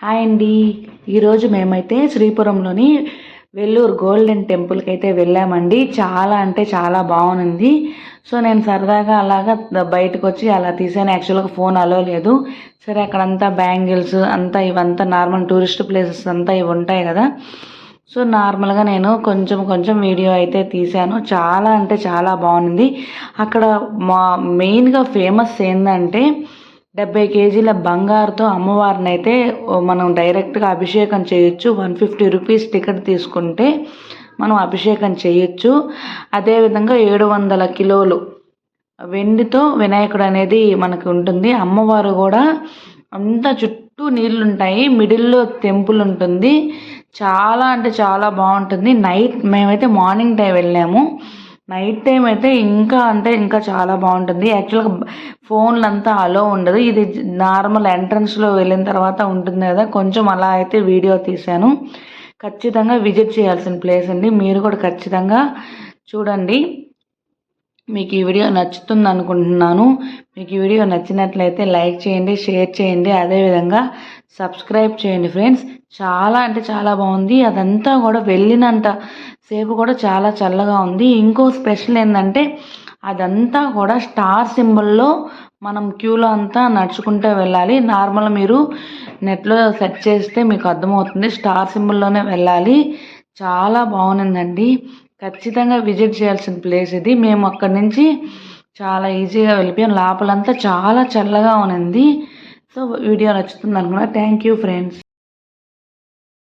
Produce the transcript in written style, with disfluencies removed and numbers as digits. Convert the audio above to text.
Hi అండి. ఈరోజు మేమైతే శ్రీపురంలోని వెల్లూరు గోల్డెన్ టెంపుల్కి అయితే వెళ్ళామండి. చాలా అంటే చాలా బాగుంది. సో నేను సరదాగా అలాగా బయటకు వచ్చి అలా తీసాను. యాక్చువల్గా ఫోన్ అలో లేదు. సరే అక్కడంతా బ్యాంగిల్స్ అంతా ఇవంతా నార్మల్ టూరిస్ట్ ప్లేసెస్ అంతా ఇవి ఉంటాయి కదా. సో నార్మల్గా నేను కొంచెం వీడియో అయితే తీశాను. చాలా అంటే చాలా బాగుంది. అక్కడ మెయిన్గా ఫేమస్ ఏంటంటే 70 కేజీల బంగారుతో అమ్మవారిని అయితే మనం డైరెక్ట్గా అభిషేకం చేయొచ్చు. 150 రూపీస్ టికెట్ తీసుకుంటే మనం అభిషేకం చేయొచ్చు. అదేవిధంగా 700 కిలోలు వెండితో వినాయకుడు అనేది మనకు ఉంటుంది. అమ్మవారు కూడా అంతా చుట్టూ నీళ్ళు ఉంటాయి. మిడిల్లో టెంపుల్ ఉంటుంది. చాలా అంటే చాలా బాగుంటుంది. మేమైతే మార్నింగ్ టైం వెళ్ళాము. నైట్ టైం అయితే ఇంకా చాలా బాగుంటుంది. యాక్చువల్గా ఫోన్లు అంతా అలో ఉండదు. ఇది నార్మల్ ఎంట్రన్స్లో వెళ్ళిన తర్వాత ఉంటుంది కదా, కొంచెం అలా అయితే వీడియో తీశాను. ఖచ్చితంగా విజిట్ చేయాల్సిన ప్లేస్ అండి. మీరు కూడా ఖచ్చితంగా చూడండి. మీకు ఈ వీడియో నచ్చుతుంది అనుకుంటున్నాను. మీకు ఈ వీడియో నచ్చినట్లయితే లైక్ చేయండి, షేర్ చేయండి, అదేవిధంగా సబ్స్క్రైబ్ చేయండి ఫ్రెండ్స్. చాలా అంటే చాలా బాగుంది. అదంతా కూడా వెళ్ళినంత సేపు కూడా చాలా చల్లగా ఉంది. ఇంకో స్పెషల్ ఏంటంటే అదంతా కూడా స్టార్ సింబల్లో మనం క్యూలో అంతా నడుచుకుంటూ వెళ్ళాలి. నార్మల్ మీరు నెట్లో సెర్చ్ చేస్తే మీకు అర్థమవుతుంది. స్టార్ సింబల్లోనే వెళ్ళాలి. చాలా బాగుందండి. ఖచ్చితంగా విజిట్ చేయాల్సిన ప్లేస్ ఇది. మేము అక్కడి నుంచి చాలా ఈజీగా వెళ్ళిపోయాం. లోపలంతా చాలా చల్లగా ఉంది. సో వీడియో నచ్చుతుంది అనుకున్నా. Thank you friends.